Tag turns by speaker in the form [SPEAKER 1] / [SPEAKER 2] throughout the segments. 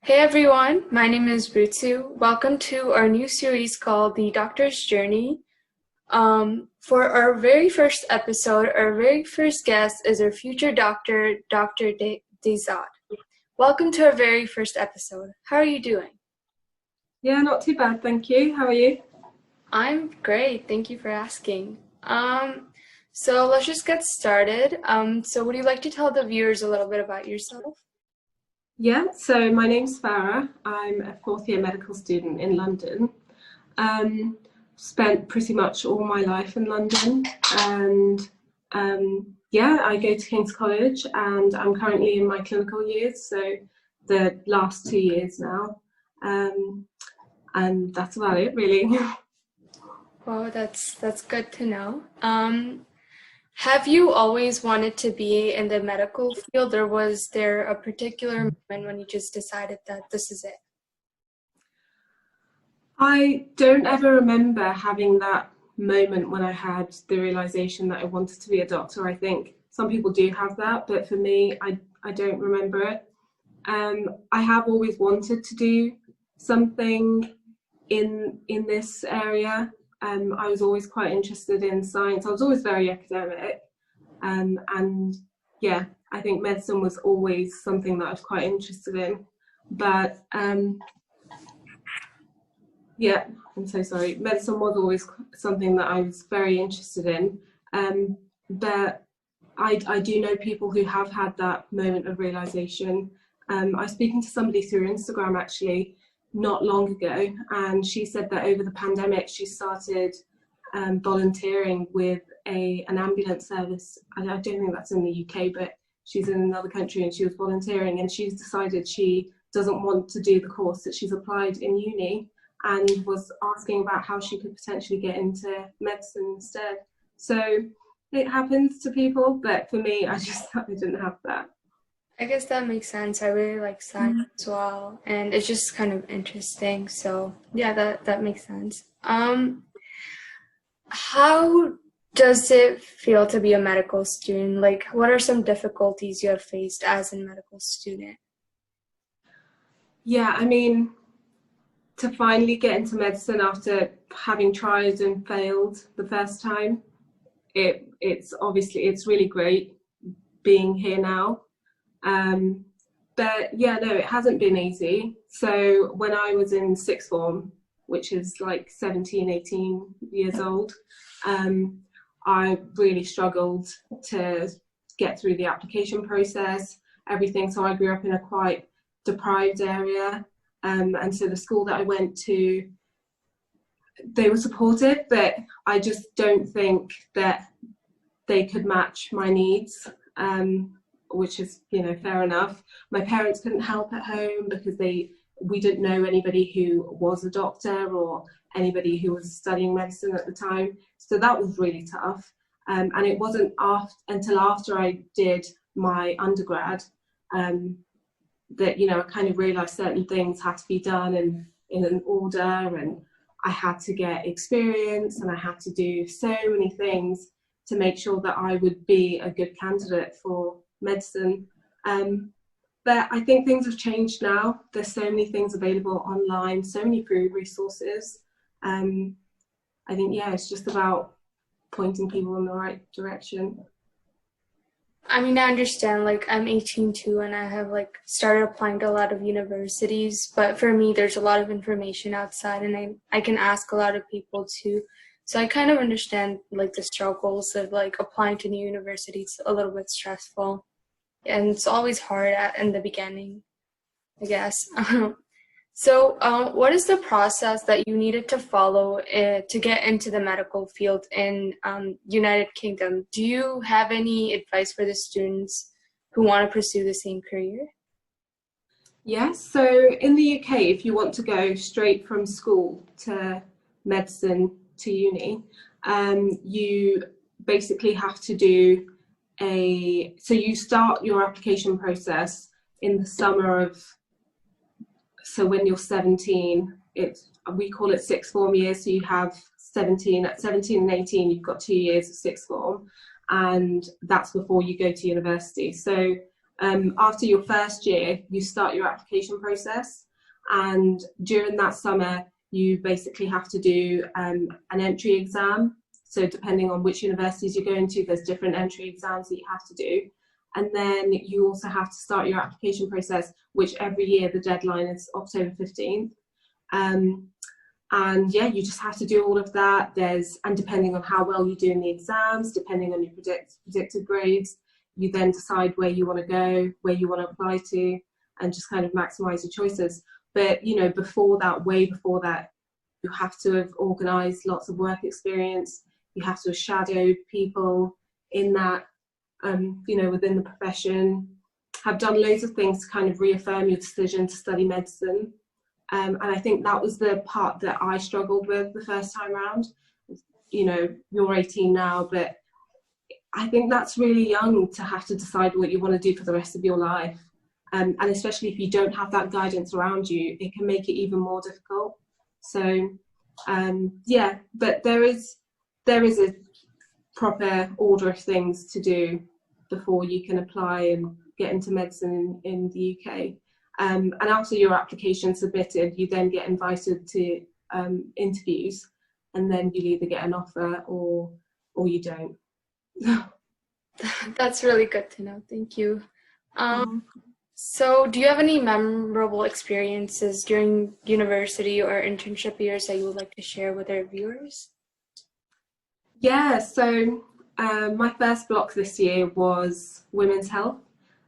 [SPEAKER 1] Hey everyone, my name is Butsu. Welcome to our new series called The Doctor's Journey. For our very first episode, our very first guest is our future doctor, Dr. Dehzad. Welcome to our very first episode. How are you doing?
[SPEAKER 2] Yeah, not too bad, thank you. How are you?
[SPEAKER 1] I'm great, thank you for asking. So let's just get started. So would you like to tell the viewers a little bit about yourself?
[SPEAKER 2] Yeah, so my name's Farah. I'm a fourth year medical student in London. Spent pretty much all my life in London, and yeah, I go to King's College and I'm currently in my clinical years, so the last 2 years now. And that's about it, really.
[SPEAKER 1] Well, that's good to know. Have you always wanted to be in the medical field, or was there a particular moment when you just decided that this is it?
[SPEAKER 2] I don't ever remember having that moment when I had the realization that I wanted to be a doctor. I think some people do have that, but for me, I don't remember it. I have always wanted to do something in this area. I was always quite interested in science. I was always very academic, and yeah, I think medicine was always something that I was quite interested in. But yeah, I'm so sorry. Medicine was always something that I was very interested in. But I do know people who have had that moment of realization. I was speaking to somebody through Instagram actually not long ago, and she said that over the pandemic she started volunteering with an ambulance service. I don't think that's in the UK, but she's in another country, and she was volunteering, and she's decided she doesn't want to do the course that she's applied in uni, and was asking about how she could potentially get into medicine instead. So it happens to people, but for me, I didn't have that.
[SPEAKER 1] I guess that makes sense. I really like science as well, and it's just kind of interesting. So yeah, that makes sense. How does it feel to be a medical student? Like, what are some difficulties you have faced as a medical student?
[SPEAKER 2] Yeah, I mean, to finally get into medicine after having tried and failed the first time, it's really great being here now. But yeah, no, it hasn't been easy. So when I was in sixth form, which is like 17, 18 years old, I really struggled to get through the application process, everything. So I grew up in a quite deprived area. And so the school that I went to, they were supportive, but I just don't think that they could match my needs, which is, fair enough. My parents couldn't help at home because we didn't know anybody who was a doctor or anybody who was studying medicine at the time. So that was really tough. And it wasn't until after I did my undergrad that, I kind of realised certain things had to be done in an order, and I had to get experience, and I had to do so many things to make sure that I would be a good candidate for medicine. But I think things have changed now. There's so many things available online, so many free resources. I think, yeah, it's just about pointing people in the right direction.
[SPEAKER 1] I mean, I understand, like, I'm 18 too, and I have, like, started applying to a lot of universities, but for me, there's a lot of information outside, and I can ask a lot of people too. So I kind of understand, like, the struggles of, like, applying to new universities, a little bit stressful, and it's always hard in the beginning, I guess. So what is the process that you needed to follow to get into the medical field in United Kingdom? Do you have any advice for the students who want to pursue the same career?
[SPEAKER 2] Yes, so in the UK, if you want to go straight from school to medicine to uni, you basically have to do so you start your application process in the summer of, so when you're 17, we call it sixth form year, so you have 17 and 18, you've got 2 years of sixth form, and that's before you go to university. So After your first year, you start your application process, and during that summer, you basically have to do an entry exam. So depending on which universities you're going to, there's different entry exams that you have to do. And then you also have to start your application process, which every year the deadline is October 15th. And yeah, you just have to do all of that. And depending on how well you do in the exams, depending on your predicted grades, you then decide where you want to go, where you want to apply to, and just kind of maximize your choices. But, you know, way before that, you have to have organized lots of work experience. You have to have shadowed people in that, you know, within the profession, have done loads of things to kind of reaffirm your decision to study medicine. And I think that was the part that I struggled with the first time round. You know, you're 18 now, but I think that's really young to have to decide what you want to do for the rest of your life. And especially if you don't have that guidance around you, it can make it even more difficult. So, yeah, but there is a proper order of things to do before you can apply and get into medicine in the UK. And after your application submitted, you then get invited to interviews, and then you'll either get an offer or you don't.
[SPEAKER 1] That's really good to know. Thank you. So do you have any memorable experiences during university or internship years that you would like to share with our viewers?
[SPEAKER 2] Yeah, so my first block this year was women's health.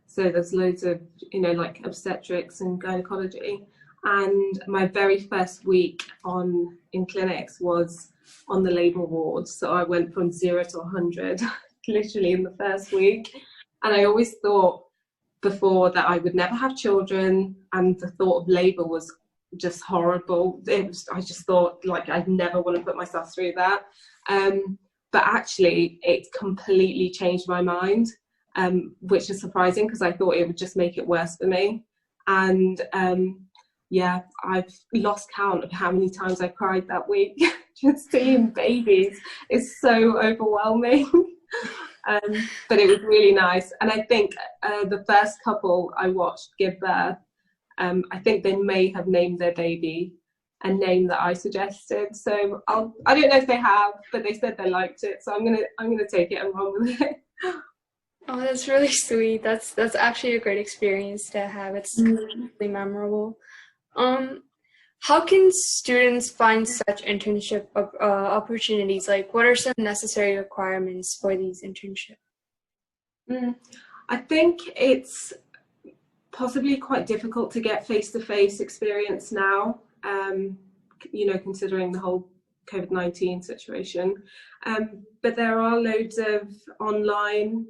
[SPEAKER 2] So there's loads of, you know, like obstetrics and gynecology. And my very first week in clinics was on the labour ward. So I went from 0 to 100 literally in the first week. And I always thought before that I would never have children, and the thought of labour was just horrible. I just thought, like, I'd never want to put myself through that. But actually, it completely changed my mind, which is surprising because I thought it would just make it worse for me. And yeah, I've lost count of how many times I cried that week. Just seeing babies is so overwhelming. But it was really nice. And I think the first couple I watched give birth, I think they may have named their baby a name that I suggested. So I don't know if they have, but they said they liked it. So I'm gonna take it and run with it.
[SPEAKER 1] Oh, that's really sweet. That's actually a great experience to have. It's really memorable. How can students find such internship opportunities? Like, what are some necessary requirements for these internships?
[SPEAKER 2] I think it's possibly quite difficult to get face-to-face experience now, you know, considering the whole COVID-19 situation. But there are loads of online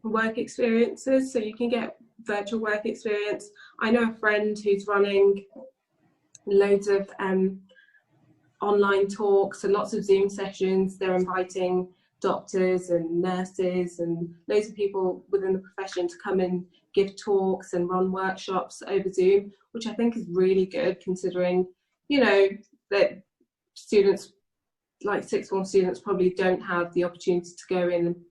[SPEAKER 2] work experiences, so you can get virtual work experience. I know a friend who's running loads of online talks and lots of Zoom sessions. They're inviting doctors and nurses and loads of people within the profession to come and give talks and run workshops over Zoom, which I think is really good, considering, you know, that students, like sixth form students, probably don't have the opportunity to go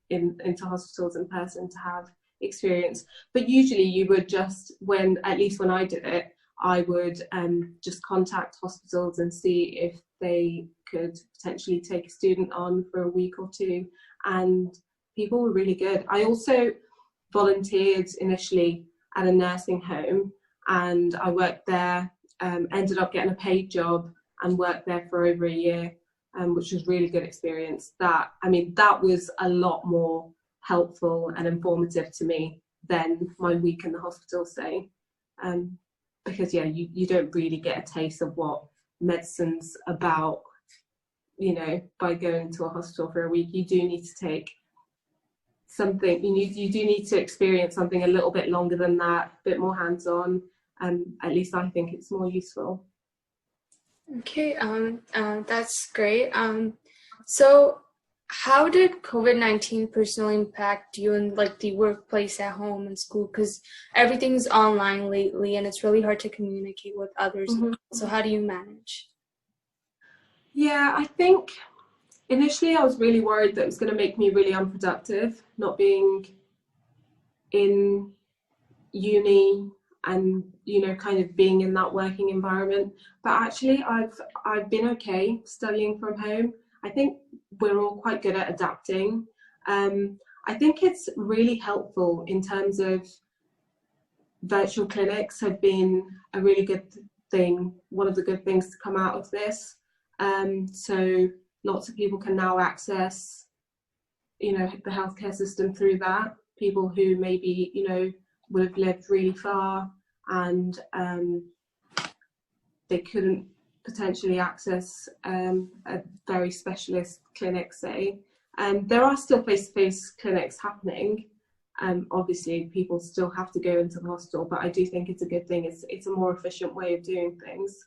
[SPEAKER 2] into hospitals in person to have experience. But usually you would just, at least when I did it, I would just contact hospitals and see if they could potentially take a student on for a week or two, and people were really good. I also volunteered initially at a nursing home, and I worked there, ended up getting a paid job and worked there for over a year, which was really good experience. That was a lot more helpful and informative to me than my week in the hospital stay. Because yeah, you don't really get a taste of what medicine's about, you know, by going to a hospital for a week. You do need to take something, you do need to experience something a little bit longer than that, a bit more hands-on, and at least I think it's more useful.
[SPEAKER 1] Okay, that's great. So how did COVID-19 personally impact you in like the workplace, at home, and school? Because everything's online lately and it's really hard to communicate with others. Mm-hmm. So how do you manage?
[SPEAKER 2] Yeah, I think initially I was really worried that it was going to make me really unproductive, not being in uni and, you know, kind of being in that working environment. But actually I've been okay studying from home. I think we're all quite good at adapting. I think it's really helpful in terms of virtual clinics have been a really good thing, one of the good things to come out of this. So lots of people can now access, you know, the healthcare system through that. People who maybe, you know, would have lived really far and they couldn't potentially access a very specialist clinic, say. There are still face-to-face clinics happening. Obviously, people still have to go into the hospital, but I do think it's a good thing. It's a more efficient way of doing things.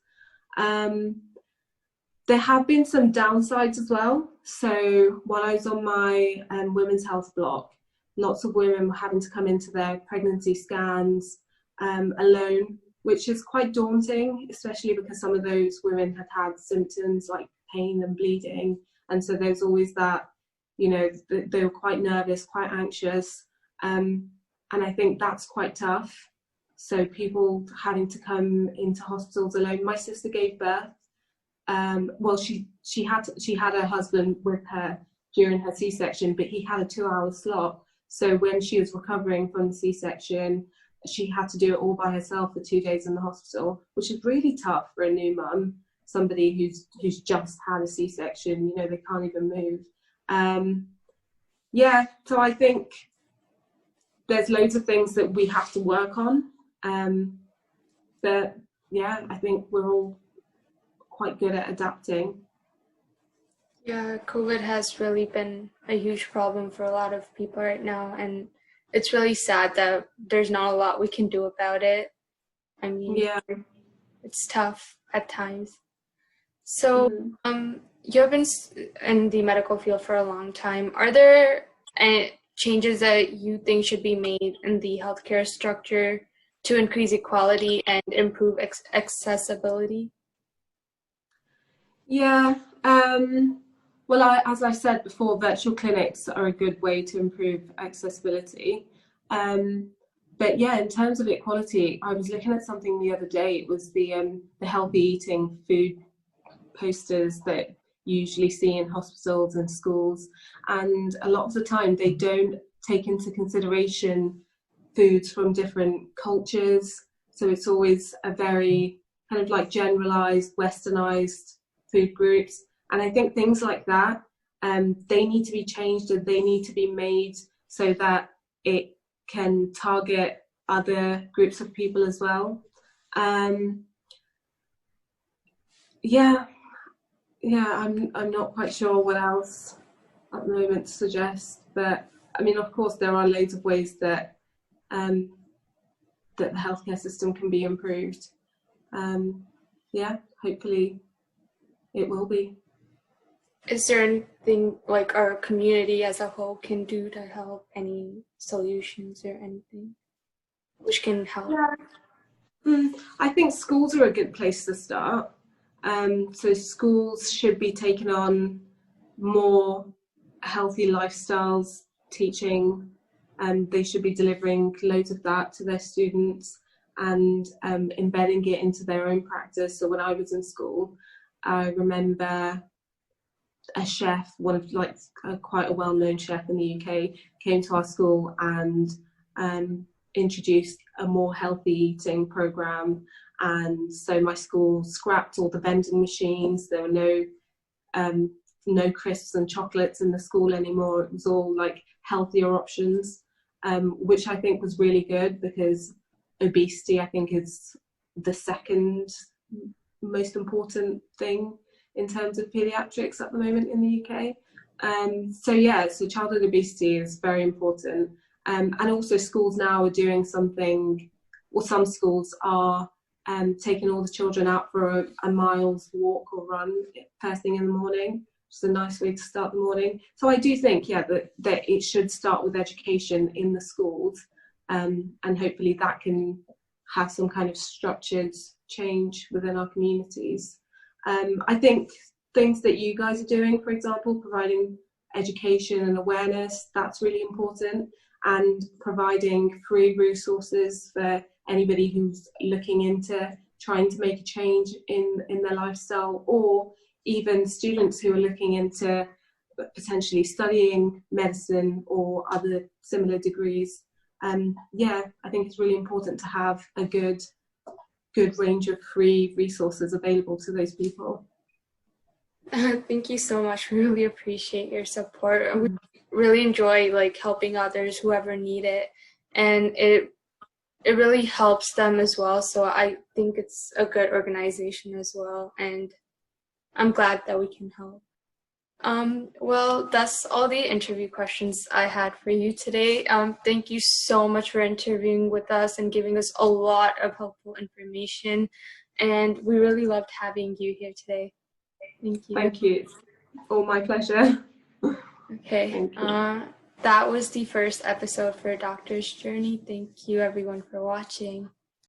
[SPEAKER 2] There have been some downsides as well. So while I was on my women's health block, lots of women were having to come into their pregnancy scans alone, which is quite daunting, especially because some of those women had had symptoms like pain and bleeding. And so there's always that, you know, they were quite nervous, quite anxious. And I think that's quite tough. So people having to come into hospitals alone. My sister gave birth. Well, she had her husband with her during her C-section, but he had a 2-hour slot. So when she was recovering from the C-section, she had to do it all by herself for 2 days in the hospital, which is really tough for a new mum, somebody who's just had a C-section. You know, they can't even move. Yeah, so I think there's loads of things that we have to work on. But yeah, I think we're all quite good at adapting.
[SPEAKER 1] Yeah, COVID has really been a huge problem for a lot of people right now, and it's really sad that there's not a lot we can do about it. I mean,
[SPEAKER 2] Yeah.
[SPEAKER 1] it's tough at times. So, you have been in the medical field for a long time. Are there changes that you think should be made in the healthcare structure to increase equality and improve accessibility?
[SPEAKER 2] Yeah. Well, as I said before, virtual clinics are a good way to improve accessibility. But yeah, in terms of equality, I was looking at something the other day. It was the healthy eating food posters that you usually see in hospitals and schools, and a lot of the time they don't take into consideration foods from different cultures. So it's always a very kind of like generalized, westernized food groups. And I think things like that, they need to be changed and they need to be made so that it can target other groups of people as well. Yeah, I'm not quite sure what else at the moment to suggest, but I mean, of course, there are loads of ways that that the healthcare system can be improved. Yeah, hopefully it will be.
[SPEAKER 1] Is there anything like our community as a whole can do to help? Any solutions or anything which can help?
[SPEAKER 2] Yeah. I think schools are a good place to start. So schools should be taking on more healthy lifestyles teaching, and they should be delivering loads of that to their students and embedding it into their own practice. So when I was in school, I remember a chef, one of like quite a well-known chef in the UK, came to our school and introduced a more healthy eating program. And so my school scrapped all the vending machines. There were no crisps and chocolates in the school anymore. It was all like healthier options, which I think was really good, because obesity, I think, is the second most important thing in terms of paediatrics at the moment in the UK. So childhood obesity is very important. And also schools now are doing something, or some schools are taking all the children out for a mile's walk or run first thing in the morning, which is a nice way to start the morning. So I do think, that it should start with education in the schools, and hopefully that can have some kind of structured change within our communities. I think things that you guys are doing, for example, providing education and awareness, that's really important. and providing free resources for anybody who's looking into trying to make a change in their lifestyle, or even students who are looking into potentially studying medicine or other similar degrees. Yeah, I think it's really important to have a good range of free resources available to those people.
[SPEAKER 1] Thank you so much. We really appreciate your support. We really enjoy like helping others, whoever need it, and it really helps them as well. So I think it's a good organization as well, and I'm glad that we can help. Well, that's all the interview questions I had for you today. Thank you so much for interviewing with us and giving us a lot of helpful information. And we really loved having you here today. Thank you.
[SPEAKER 2] Thank you. It's all my pleasure.
[SPEAKER 1] Okay. That was the first episode for Doctor's Journey. Thank you everyone for watching.